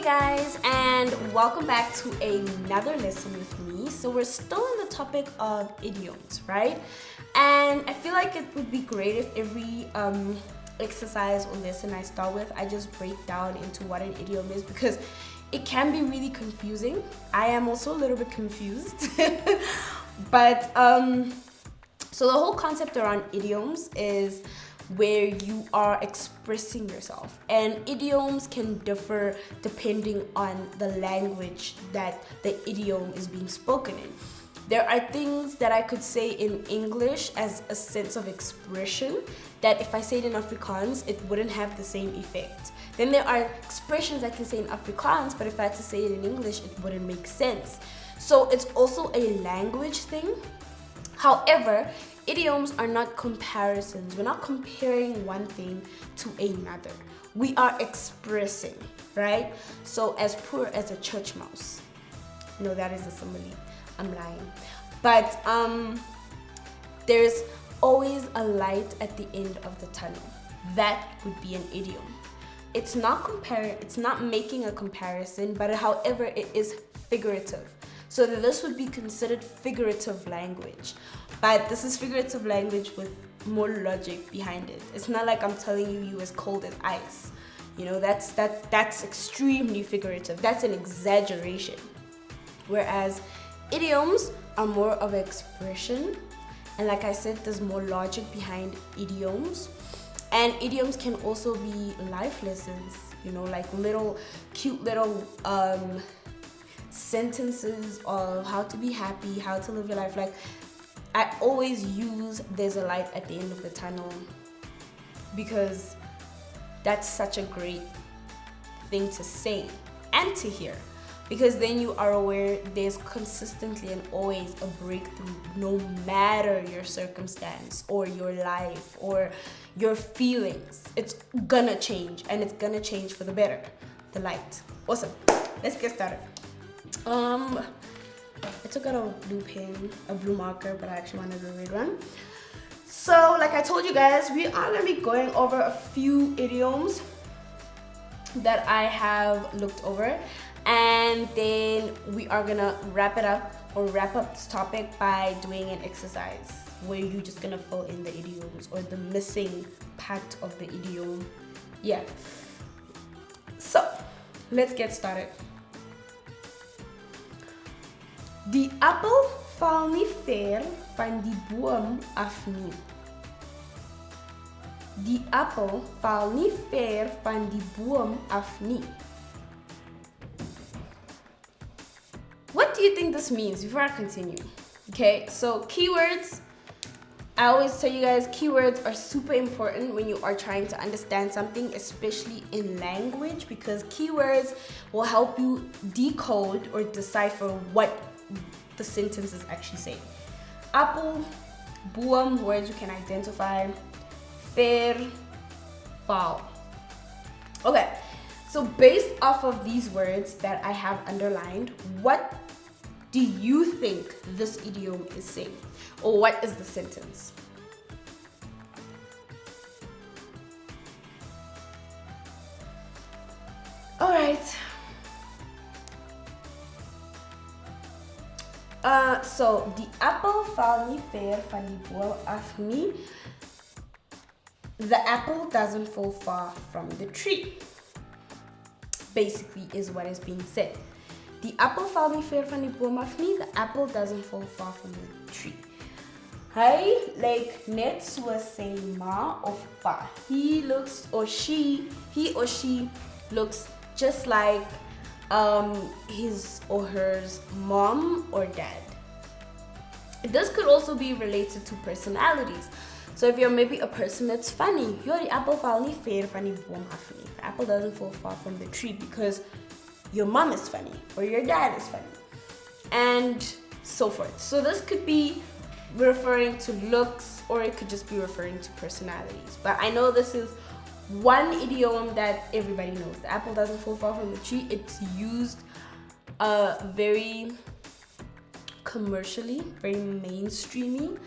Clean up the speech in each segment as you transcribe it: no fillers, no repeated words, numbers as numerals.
guys, and welcome back to another lesson with me. So we're still on the topic of idioms, right? And I feel like it would be great if every exercise or lesson I start with, I just break down into what an idiom is, because it can be really confusing. I am also a little bit confused. But so the whole concept around idioms is where you are expressing yourself, and idioms can differ depending on the language that the idiom is being spoken in. There are things that I could say in English as a sense of expression that if I say it in Afrikaans, it wouldn't have the same effect. Then there are expressions I can say in Afrikaans, but if I had to say it in English, it wouldn't make sense. So it's also a language thing. However, idioms are not comparisons. We're not comparing one thing to another. We are expressing, right? So as poor as a church mouse. No, that is a simile. I'm lying. But there's always a light at the end of the tunnel. That would be an idiom. It's not making a comparison, but however, it is figurative. So this would be considered figurative language. But this is figurative language with more logic behind it. It's not like I'm telling you as cold as ice. You know, that's extremely figurative. That's an exaggeration. Whereas idioms are more of an expression. And like I said, there's more logic behind idioms. And idioms can also be life lessons, you know, like cute little sentences of how to be happy, how to live your life. Like, I always use there's a light at the end of the tunnel, because that's such a great thing to say and to hear, because then you are aware there's consistently and always a breakthrough, no matter your circumstance or your life or your feelings. It's gonna change, and it's gonna change for the better. The light. Awesome. Let's get started. I took out a blue pen, a blue marker, but I actually wanted a red one. So, like I told you guys, we are going to be going over a few idioms that I have looked over, and then we are going to wrap up this topic by doing an exercise where you're just going to fill in the idioms or the missing part of the idiom. Yeah. So, let's get started. Die appel val nie ver van die boom af nie. Die appel val nie ver van die boom af nie. What do you think this means before I continue? Okay, so keywords. I always tell you guys, keywords are super important when you are trying to understand something, especially in language, because keywords will help you decode or decipher what the sentence is actually saying. Apple, boom, words you can identify. Ver, val. Okay, so based off of these words that I have underlined, what do you think this idiom is saying? Or what is the sentence? All right. So die appel val nie ver van die boom af nie. The apple doesn't fall far from the tree. Basically is what is being said. Die appel val nie ver van die boom af nie. The apple doesn't fall far from the tree. Hy lyk net soos sy ma of pa. He or she looks just like his or her mom or dad. This could also be related to personalities. So if you're maybe a person that's funny, you're the apple val nie ver van die boom af nie. The apple doesn't fall far from the tree because your mom is funny or your dad is funny, and so forth. So this could be referring to looks, or it could just be referring to personalities. But I know this is one idiom that everybody knows. The apple doesn't fall far from the tree. It's used very commercially, very mainstreamy.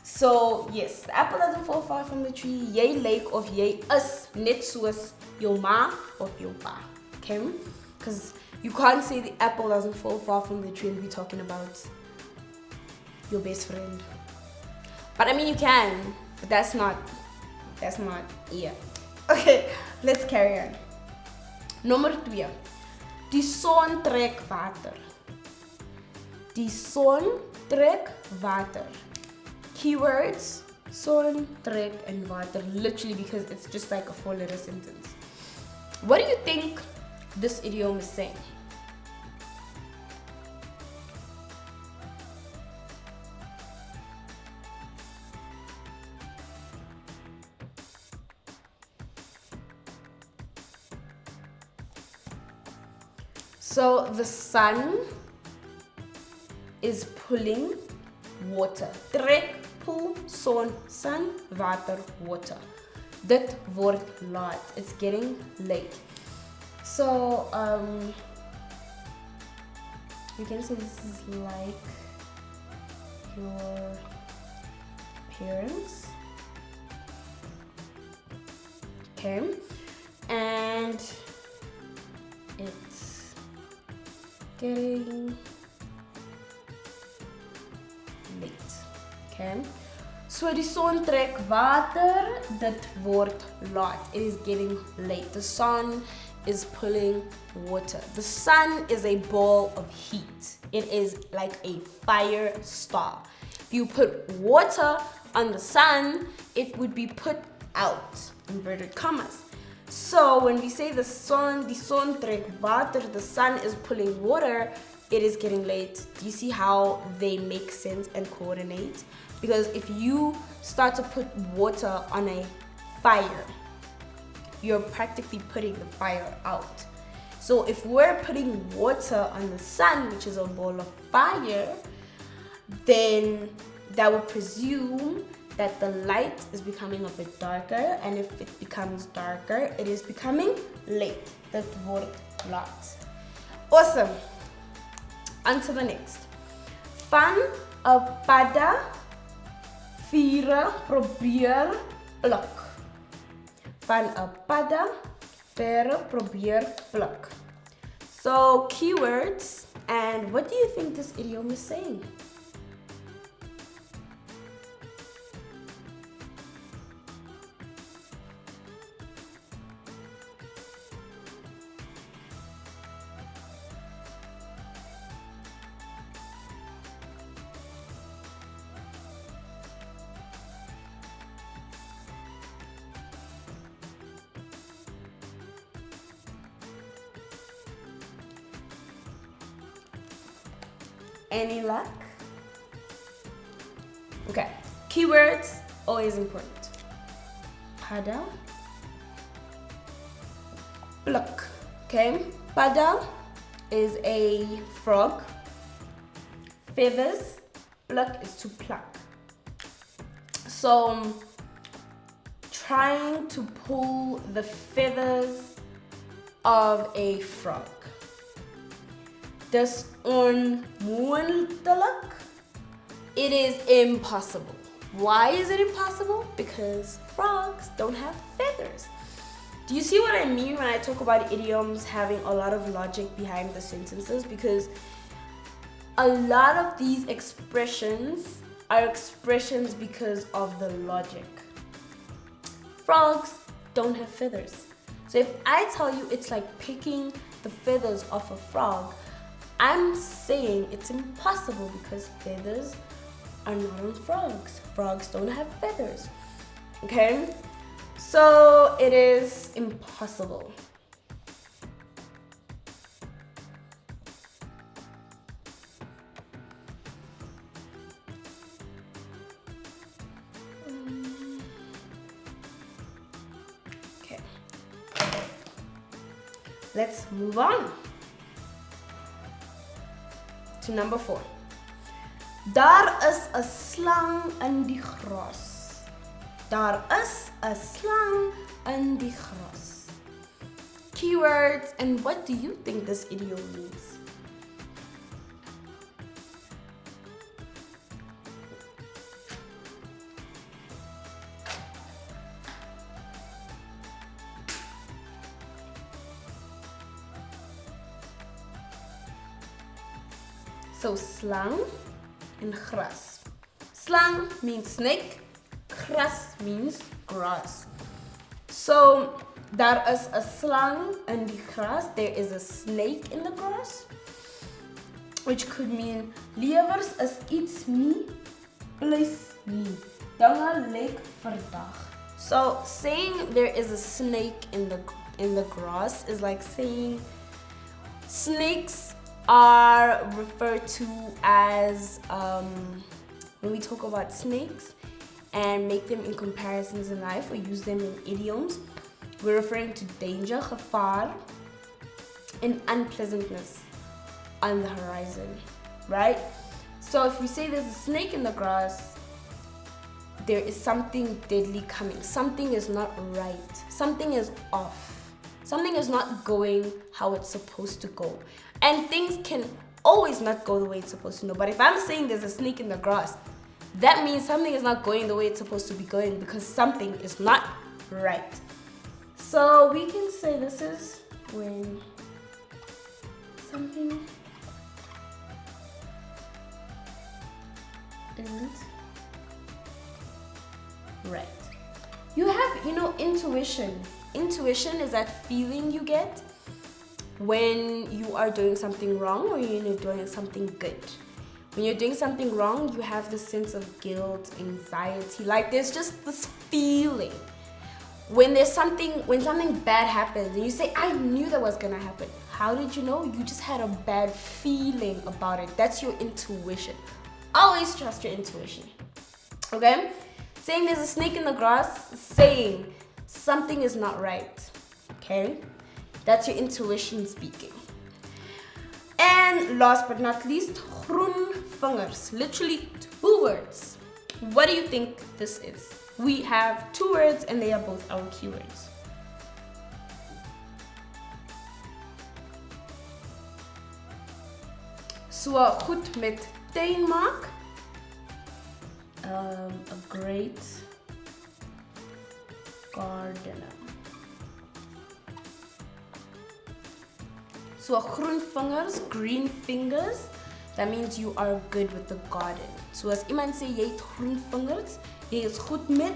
So yes, the apple doesn't fall far from the tree. Jy lyk of jy is net soos jou ma of jou pa. Okay? because you can't say the apple doesn't fall far from the tree and be talking about your best friend. But I mean, you can, but that's not, yeah. Okay, let's carry on. Nummer 2. Die son trek water. Die son trek water. Keywords, son, trek, and water. Literally, because it's just like a 4-letter sentence. What do you think this idiom is saying? So the sun is pulling water. Trek, pull, son, sun, water, water. Dit word laat. It's getting late. So you can say this is like your parents. Okay. And it's getting late. Okay. So die son trek water, dit word laat. It is getting late. The sun is pulling water. The sun is a ball of heat. It is like a fire star. If you put water on the sun, it would be put out, inverted commas. So when we say die son trek water, the sun is pulling water, it is getting late. Do you see how they make sense and coordinate? Because if you start to put water on a fire, you're practically putting the fire out. So if we're putting water on the sun, which is a ball of fire, then that would presume that the light is becoming a bit darker, and if it becomes darker, it is becoming late. That word laat. Awesome. On to the next. Van 'n padda vure probeer pluk. Van 'n padda vure probeer pluk. So keywords, and what do you think this idiom is saying? Any luck? Okay, keywords, always important. Padda, pluk. Okay, padda is a frog. Feathers, pluk is to pluck. So, trying to pull the feathers of a frog. Dis onmoontlik. It is impossible. Why is it impossible? Because frogs don't have feathers. Do you see what I mean when I talk about idioms having a lot of logic behind the sentences? Because a lot of these expressions are expressions because of the logic. Frogs don't have feathers. So if I tell you it's like picking the feathers off a frog, I'm saying it's impossible because feathers are not on frogs. Frogs don't have feathers. Okay? So it is impossible. Okay. Let's move on to number 4. Daar is 'n slang in die gras. Daar is 'n slang in die gras. Keywords, and what do you think this idiom means? So slang and gras. Slang means snake, gras means grass. So there is a slang in the grass, there is a snake in the grass, which could mean leerders is iets nie plus nie. Dinge lyk verdag. So saying there is a snake in the grass is like saying snakes are referred to as when we talk about snakes and make them in comparisons in life or use them in idioms, we're referring to danger, gevaar, and unpleasantness on the horizon, right? So if we say there's a snake in the grass, there is something deadly coming. Something is not right. Something is off. Something is not going how it's supposed to go. And things can always not go the way it's supposed to go. But if I'm saying there's a snake in the grass, that means something is not going the way it's supposed to be going because something is not right. So we can say this is when something isn't right. You have, intuition. Intuition is that feeling you get when you are doing something wrong or you're doing something good. When you're doing something wrong, you have this sense of guilt, anxiety. Like there's just this feeling. When something bad happens and you say, I knew that was gonna happen. How did you know? You just had a bad feeling about it. That's your intuition. Always trust your intuition. Okay? Saying there's a snake in the grass, saying something is not right. Okay? That's your intuition speaking. And last but not least, groen vingers. Literally 2 words. What do you think this is? We have 2 words and they are both our keywords. So goed met tuin maak. A great gardener. So groen vingers, green fingers, that means you are good with the garden. So as iemand sê jy het groen vingers, jy is goed met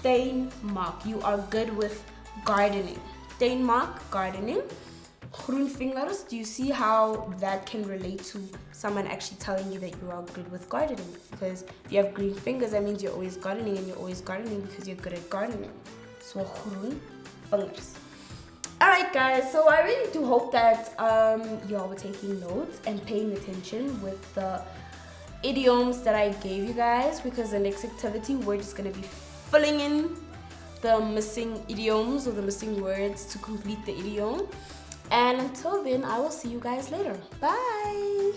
tuin maak. You are good with gardening. Tuin maak, gardening. Groen vingers, do you see how that can relate to someone actually telling you that you are good with gardening? Because if you have green fingers, that means you're always gardening, and you're always gardening because you're good at gardening. So groen vingers. Alright guys, so I really do hope that y'all were taking notes and paying attention with the idioms that I gave you guys, because the next activity we're just going to be filling in the missing idioms or the missing words to complete the idiom. And until then, I will see you guys later. Bye!